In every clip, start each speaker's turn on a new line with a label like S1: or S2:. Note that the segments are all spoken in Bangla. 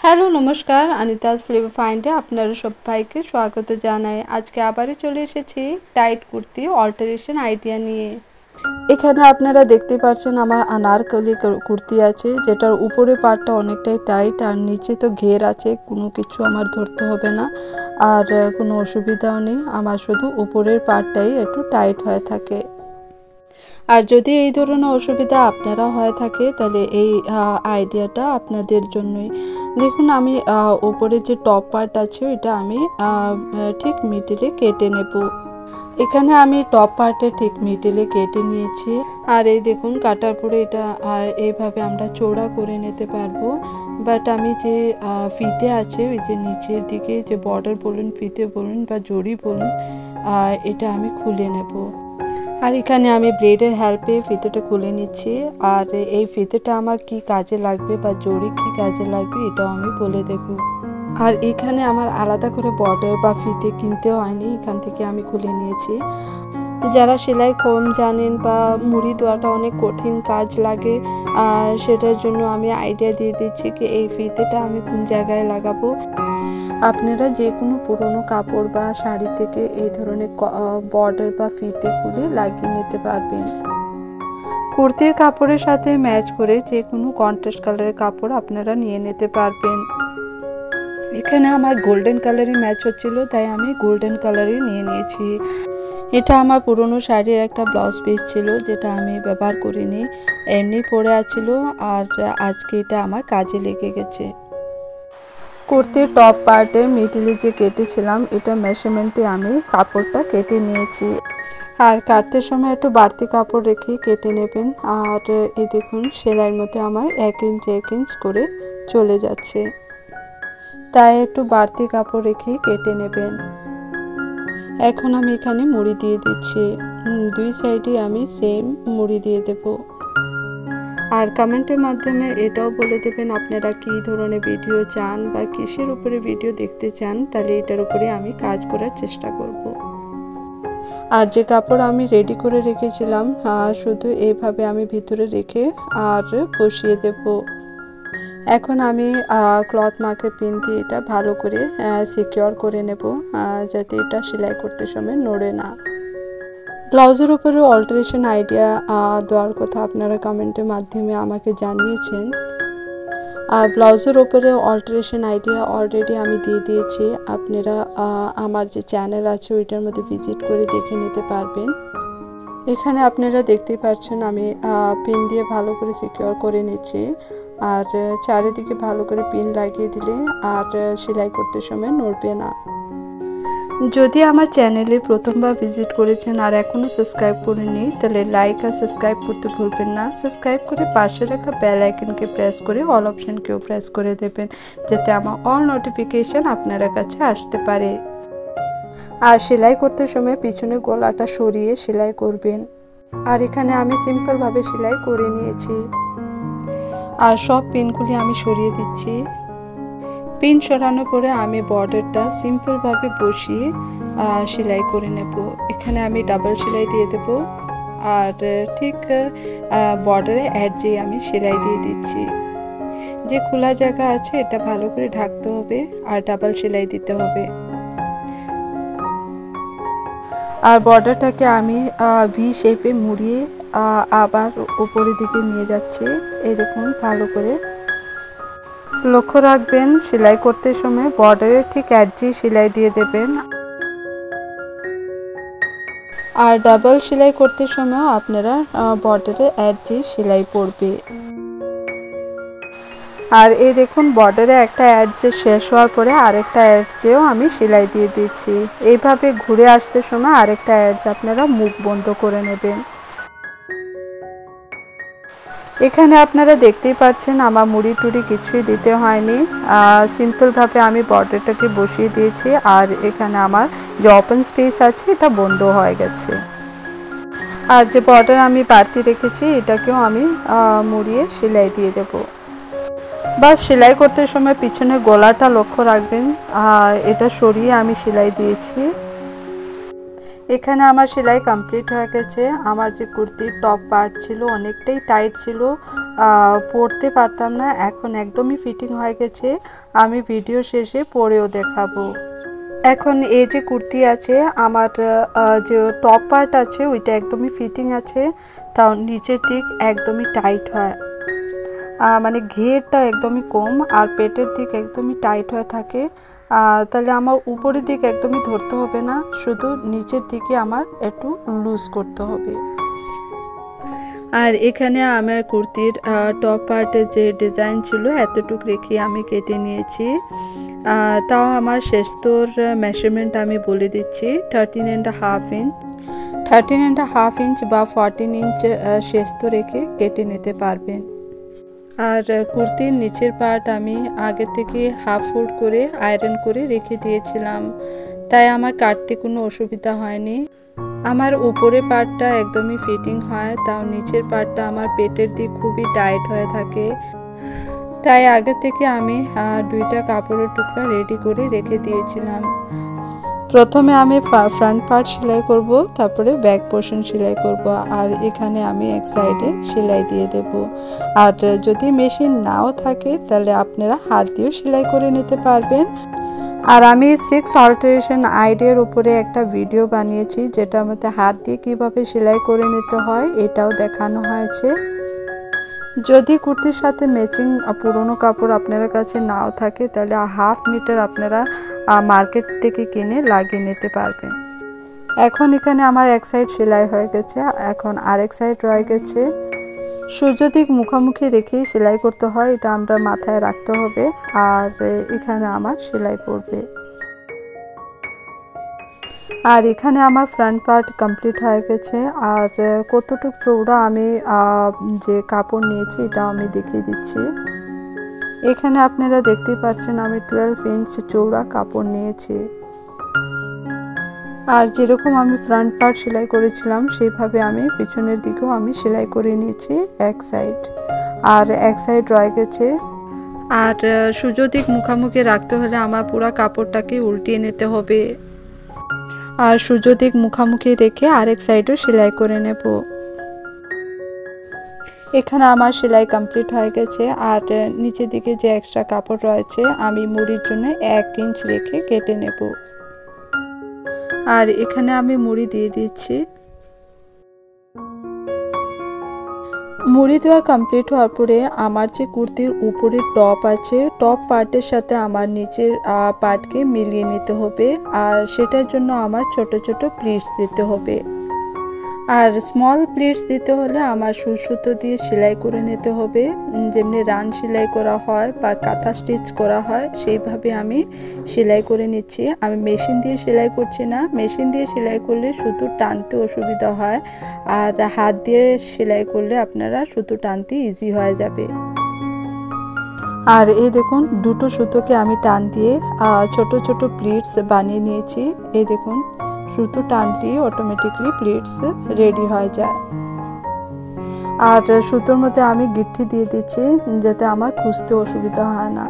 S1: হ্যালো নমস্কার, আনিতাস ফ্লেভার ফাইন্ডে আপনারা সবাইকে স্বাগত জানাই। আজকে আবারও চলে এসেছি টাইট কুর্তি অল্টারেশন আইডিয়া নিয়ে। এখানে আপনারা দেখতে পাচ্ছেন আমার আনারকলি কুর্তি আছে, যেটার উপরে পার্টটা অনেকটাই টাইট আর নিচে তো ঘের আছে, কোনো কিছু আমার ধরতে হবে না আর কোনো অসুবিধাও নেই। আমার শুধু উপরের পার্টটাই একটু টাইট হয়ে থাকে। আর যদি এই ধরনের অসুবিধা আপনারা হয়ে থাকে তাহলে এই আইডিয়াটা আপনাদের জন্যই। দেখুন আমি উপরে যে টপ পার্ট আছে এটা আমি ঠিক মিডিলে কেটে নেব। এখানে আমি টপ পার্টে ঠিক মিডিলে কেটে নিয়েছি। আর এই দেখুন কাটার পরে এটা এইভাবে আমরা চওড়া করে নিতে পারবো। বাট আমি যে ফিতে আছে ওই যে নিচের দিকে যে বর্ডার বলুন, ফিতে বলুন বা জড়ি বলুন, এটা আমি খুলে নেব। আর এখানে আমি ব্লেডের হেল্পে ফিতেটা খুলে নিচ্ছি। আর এই ফিতেটা আমার কি কাজে লাগবে বা জড়ি কি কাজে লাগবে এটাও আমি বলে দেব। আর এখানে আমার আলাদা করে বর্ডার বা ফিতে কিনতে হয়নি, এখান থেকে আমি খুলে নিয়েছি। যারা সেলাই কম জানেন বা মুড়ি দেওয়াটা অনেক কঠিন কাজ লাগে, আর সেটার জন্য আমি আইডিয়া দিয়ে দিচ্ছি কি এই ফিতেটা আমি কোন জায়গায় লাগাবো। আপনারা যে কোনো পুরনো কাপড় বা শাড়ি থেকে এই ধরনের বর্ডার বা ফিতে খুলে লাগিয়ে নিতে পারবেন। কুর্তির কাপড়ের সাথে ম্যাচ করে যে কোনো কন্ট্রাস্ট কালারের কাপড় আপনারা নিয়ে নিতে পারবেন। এখানে আমার গোল্ডেন কালারই ম্যাচ হচ্ছিল, তাই আমি গোল্ডেন কালারই নিয়ে নিয়েছি। এটা আমার পুরনো শাড়ির একটা ব্লাউজ পিস ছিল, যেটা আমি ব্যবহার করিনি, এমনি পরে আছিল। আর আজকে এটা আমার কাজে লেগে গেছে। কুর্তির টপ পার্টের মিডিলে যে কেটেছিলাম এটা মেজারমেন্টে আমি কাপড়টা কেটে নিয়েছি। আর কাটতে সময় একটু বাড়তি কাপড় রেখে কেটে নেবেন। আর এই দেখুন সেলাইয়ের মধ্যে আমার 1 ইঞ্চ করে চলে যাচ্ছে, তাই একটু বাড়তি কাপড় রেখে কেটে নেবেন। এখন আমি এখানে মুড়ি দিয়ে দিচ্ছি, দুই সাইডে আমি সেম মুড়ি দিয়ে দেব। আর কমেন্টের মাধ্যমে এটাও বলে দেবেন আপনারা কী ধরনের ভিডিও চান বা কিসের উপরে ভিডিও দেখতে চান, তাহলে এটার উপরে আমি কাজ করার চেষ্টা করব। আর যে কাপড় আমি রেডি করে রেখেছিলাম শুধু এইভাবে আমি ভিতরে রেখে আর বসিয়ে দেব। এখন আমি ক্লথ মার্কের পিন দিয়ে এটা ভালো করে সিকিউর করে নেব, যাতে এটা সেলাই করতে সময় নড়ে না। ব্লাউজের উপরে অল্টারেশন আইডিয়া দেওয়ার কথা আপনারা কমেন্টের মাধ্যমে আমাকে জানিয়েছেন। আর ব্লাউজের উপরে অল্টারেশন আইডিয়া অলরেডি আমি দিয়ে দিয়েছি। আপনারা আমার যে চ্যানেল আছে ওইটার মধ্যে ভিজিট করে দেখে নিতে পারবেন। এখানে আপনারা দেখতেই পাচ্ছেন আমি পিন দিয়ে ভালো করে সিকিউর করে নিচ্ছি। আর চারিদিকে ভালো করে পিন লাগিয়ে দিলে আর সেলাই করতে সময় নড়বে না। যদি আমার চ্যানেলে প্রথমবার ভিজিট করেছেন আর এখনও সাবস্ক্রাইব করেননি, তাহলে লাইক আর সাবস্ক্রাইব করতে ভুলবেন না। সাবস্ক্রাইব করে পাশে রাখা বেল আইকনকে প্রেস করে অল অপশনকেও প্রেস করে দেবেন, যাতে আমার অল নোটিফিকেশন আপনার কাছে আসতে পারে। আর সেলাই করতে সময় পিছনে গলাটা সরিয়ে সেলাই করবেন। আর এখানে আমি সিম্পলভাবে সেলাই করে নিয়েছি। আর সব পিনগুলি আমি সরিয়ে দিচ্ছি। পিন সরানোর পরে আমি বর্ডারটা সিম্পলভাবে বসিয়ে সেলাই করে নেব। এখানে আমি ডাবল সেলাই দিয়ে দেব। আর ঠিক বর্ডারে এডজে আমি সেলাই দিয়ে দিচ্ছি। যে খোলা জায়গা আছে এটা ভালো করে ঢাকতে হবে আর ডাবল সেলাই দিতে হবে। আর বর্ডারটাকে আমি ভি শেপে মুড়িয়ে আবার উপরের দিকে নিয়ে যাচ্ছি। এই দেখুন ভালো করে লক্ষ্য রাখবেন, সেলাই করতে সময় বর্ডারের ঠিক এডজে সেলাই দিয়ে দেবেন। আর ডাবল সেলাই করতে সময় আপনারা বর্ডারে এডজে সেলাই পড়বে। আর এই দেখুন বর্ডারে একটা এডজে শেষ হওয়ার পরে আরেকটা এডজেও আমি সেলাই দিয়ে দিচ্ছি। এইভাবে ঘুরে আসতে সময় আরেকটা এডজ আপনারা মুখ বন্ধ করে নেবেন। এখানে আপনারা দেখতেই পাচ্ছেন আমার মুড়ি টুড়ি কিছুই দিতে হয়নি, সিম্পলভাবে আমি বর্ডারটাকে বসিয়ে দিয়েছি। আর এখানে আমার যে ওপেন স্পেস আছে এটা বন্ধ হয়ে গেছে। আর যে বর্ডার আমি বাড়তি রেখেছি এটাকেও আমি মুড়িয়ে সেলাই দিয়ে দেব। বাস সেলাই করতে সময় পিছনে গলাটা লক্ষ্য রাখবেন, এটা সরিয়ে আমি সেলাই দিয়েছি। এখানে আমার সেলাই কমপ্লিট হয়ে গেছে। আমার যে কুর্তির টপ পার্ট ছিল অনেকটাই টাইট ছিল, পরতে পারতাম না, এখন একদমই ফিটিং হয়ে গেছে। আমি ভিডিও শেষে পরেও দেখাবো। এখন এই যে কুর্তি আছে আমার, যে টপ পার্ট আছে ওইটা একদমই ফিটিং আছে, তাও নিচের দিক একদমই টাইট হয়, মানে ঘেরটা একদমই কম আর পেটের দিক একদমই টাইট হয়ে থাকে। তাহলে আমার উপরের দিক একদমই ধরতে হবে না, শুধু নিচের দিকে আমার একটু লুজ করতে হবে। আর এখানে আমার কুর্তির টপ পার্টের যে ডিজাইন ছিল এতটুকু রেখে আমি কেটে নিয়েছি। তাও আমার শেস্তর মেজারমেন্ট আমি বলে দিচ্ছি, 13.5 ইঞ্চ, 13.5 ইঞ্চ বা 14 ইঞ্চ শেস্ত রেখে কেটে নিতে পারবেন। আর কুর্তির নিচের পার্ট আমি আগে থেকে হাফ ফোল্ড করে আয়রন করে রেখে দিয়েছিলাম, তাই আমার কাটতে কোনো অসুবিধা হয়নি। আমার উপরে পার্টটা একদমই ফিটিং হয়, তাও নিচের পার্টটা আমার পেটের দিক খুবই টাইট হয়ে থাকে, তাই আগে থেকে আমি দুইটা কাপড়ের টুকরা রেডি করে রেখে দিয়েছিলাম। প্রথমে আমি ফ্রন্ট পার্ট সেলাই করব, তারপরে ব্যাক পোর্শন সেলাই করব, আর এখানে আমি এক সাইডে সেলাই দিয়ে দেব। আর যদি মেশিন নাও থাকে তাহলে আপনারা হাত দিয়েও সেলাই করে নিতে পারবেন। আর আমি 6 অল্টারেশন আইডিয়ার উপরে একটা ভিডিও বানিয়েছি, যেটার মধ্যে হাত দিয়ে কিভাবে সেলাই করে নিতে হয় এটাও দেখানো হয়েছে। যদি কুর্তির সাথে ম্যাচিং পুরনো কাপড় আপনার কাছে নাও থাকে তাহলে হাফ মিটার আপনারা মার্কেট থেকে কিনে লাগিয়ে নিতে পারবেন। এখন এখানে আমার এক সাইড সেলাই হয়ে গেছে, এখন আরেক সাইড রয়ে গেছে। সূর্য দিক মুখোমুখি রেখেই সেলাই করতে হয়, এটা আমরা মাথায় রাখতে হবে। আর এখানে আমার সেলাই পড়বে। আর এখানে আমার ফ্রন্ট পার্ট কমপ্লিট হয়ে গেছে। আর কতটুকু চৌড়া আমি যে কাপড় নিয়েছি এটা আমি দেখিয়ে দিচ্ছি। এখানে আপনারা দেখতেই পাচ্ছেন আমি 12 ইঞ্চ চৌড়া কাপড় নিয়েছি। আর যেরকম আমি ফ্রন্ট পার্ট সেলাই করেছিলাম সেইভাবে আমি পিছনের দিকেও আমি সেলাই করে নিয়েছি এক সাইড, আর এক সাইড রয়ে গেছে। আর সূর্য দিক মুখোমুখি রাখতে হলে আমার পুরো কাপড়টাকে উল্টিয়ে নিতে হবে, আর সূর্য দিক মুখোমুখি রেখে আরেক সাইডও সেলাই করে নেব। এখানে আমার সেলাই কমপ্লিট হয়ে গেছে। আর নিচের দিকে যে এক্সট্রা কাপড় রয়েছে আমি মুড়ির জন্য 1 ইঞ্চ রেখে কেটে নেব। আর এখানে আমি মুড়ি দিয়ে দিচ্ছি। মুড়ি দেওয়া কমপ্লিট হওয়ার পরে আমার যে কুর্তির উপরের টপ আছে, টপ পার্টের সাথে আমার নিচের পার্টকে মিলিয়ে নিতে হবে, আর সেটার জন্য আমার ছোট ছোট প্লিটস দিতে হবে। আর স্মল প্লিটস দিতে হলে আমার সুতো দিয়ে সেলাই করে নিতে হবে, যেমনি রান সেলাই করা হয় বা কাঁথা স্টিচ করা হয় সেইভাবে আমি সেলাই করে নিচ্ছি। আমি মেশিন দিয়ে সেলাই করছি না, মেশিন দিয়ে সেলাই করলে সুতো টানতে অসুবিধা হয়, আর হাত দিয়ে সেলাই করলে আপনারা সুতো টানতে ইজি হয়ে যাবে। আর এই দেখুন দুটো সুতোকে আমি টান দিয়ে ছোট ছোট প্লিটস বানিয়ে নিয়েছি। এই দেখুন সুতো টানলে অটোমেটিকলি প্লিটস রেডি হয়ে যায়। আর সুতোর মধ্যে আমি গিট্টি দিয়ে দিচ্ছি যাতে আমার খুঁজতে অসুবিধা হয় না।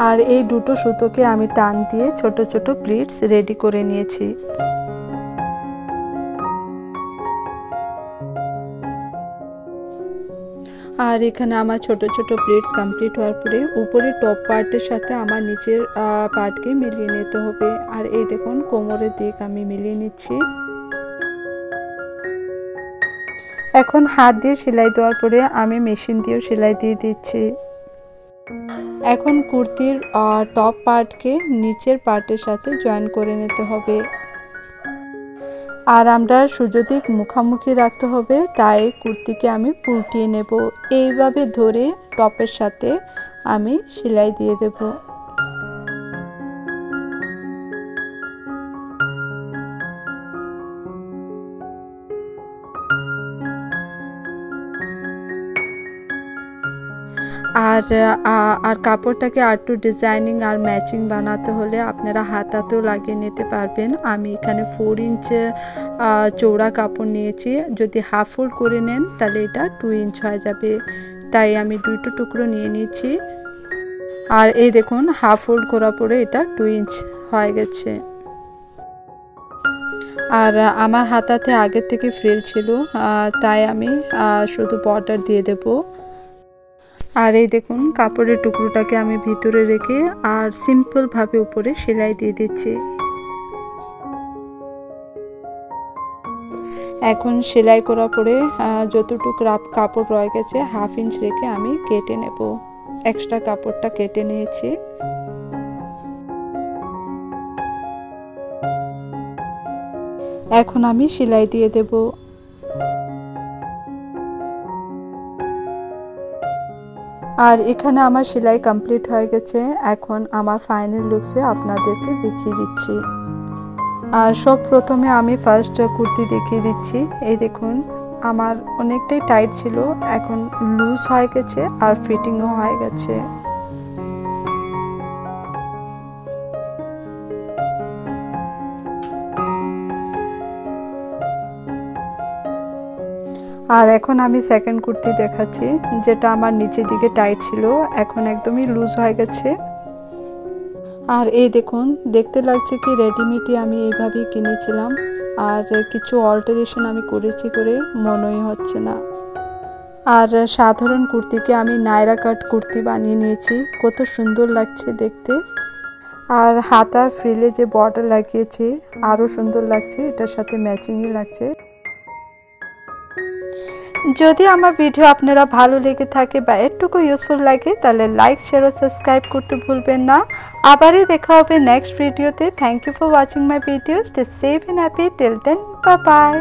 S1: আর এই দুটো সুতোকে আমি টান দিয়ে ছোট ছোট প্লিটস রেডি করে নিয়েছি। আর এখানে আমার ছোট ছোট প্লেটস কমপ্লিট হওয়ার পরে উপরে টপ পার্টের সাথে আমার নিচের পার্টকে মিলিয়ে নিতে হবে। আর এই দেখুন কোমরের দিক আমি মিলিয়ে নিচ্ছি। এখন হাত দিয়ে সেলাই দেওয়ার পরে আমি মেশিন দিয়েও সেলাই দিয়ে দিচ্ছি। এখন কুর্তির টপ পার্টকে নিচের পার্টের সাথে জয়েন করে নিতে হবে। আর আমরা সূর্য দিক মুখোমুখি রাখতে হবে, তাই কুর্তিকে আমি উল্টিয়ে নেব। এইভাবে ধরে টপের সাথে আমি সেলাই দিয়ে দেব। আর কাপড়টাকে আরটু ডিজাইনিং আর ম্যাচিং বানাতে হলে আপনারা হাতেও লাগিয়ে নিতে পারবেন। আমি এখানে 4 ইঞ্চ চৌড়া কাপড় নিয়েছি, যদি হাফ ফোল্ড করে নেন তাহলে এটা 2 ইঞ্চ হয়ে যাবে, তাই আমি দুটো টুকরো নিয়ে নিচ্ছি। আর এই দেখুন হাফ ফোল্ড করার পরে এটা 2 ইঞ্চ হয়ে গেছে। আর আমার হাতাতে আগের থেকে ফ্রিল ছিল, তাই আমি শুধু বর্ডার দিয়ে দেব। আর এই দেখুন কাপড়ের টুকরোটাকে আমি ভিতরে রেখে আর সিম্পলভাবে উপরে সেলাই দিয়ে দিচ্ছি। এখন সেলাই করার পরে যতটুকু কাপড় রয়ে গেছে 1/2 ইঞ্চ রেখে আমি কেটে নেব। এক্সট্রা কাপড়টা কেটে নিয়েছি। এখন আমি সেলাই দিয়ে দেব। আর এখানে আমার সেলাই কমপ্লিট হয়ে গেছে। এখন আমার ফাইনাল লুকসে আপনাদেরকে দেখিয়ে দিচ্ছি। আর সব প্রথমে আমি ফার্স্ট কুর্তি দেখিয়ে দিচ্ছি। এই দেখুন আমার অনেকটাই টাইট ছিল, এখন লুজ হয়ে গেছে আর ফিটিংও হয়ে গেছে। আর এখন আমি সেকেন্ড কুর্তি দেখাচ্ছি, যেটা আমার নিচের দিকে টাইট ছিল, এখন একদমই লুজ হয়ে গেছে। আর এই দেখুন দেখতে লাগছে কি রেডিমেডই আমি এইভাবেই কিনেছিলাম, আর কিছু অল্টারেশন আমি করেছি করে মনেই হচ্ছে না। আর সাধারণ কুর্তিকে আমি নায়রা কাট কুর্তি বানিয়ে নিয়েছি, কত সুন্দর লাগছে দেখতে। আর হাতার ফ্রিলে যে বর্ডার লাগিয়েছি আরও সুন্দর লাগছে, এটার সাথে ম্যাচিংই লাগছে। যদি আমার ভিডিও আপনারা ভালো লেগে থাকে বা একটুকু ইউজফুল লাগে তাহলে লাইক শেয়ার ও সাবস্ক্রাইব করতে ভুলবেন না। আবারই দেখা হবে নেক্সট ভিডিওতে। Thank you for watching my video. Stay safe and happy till then, bye by.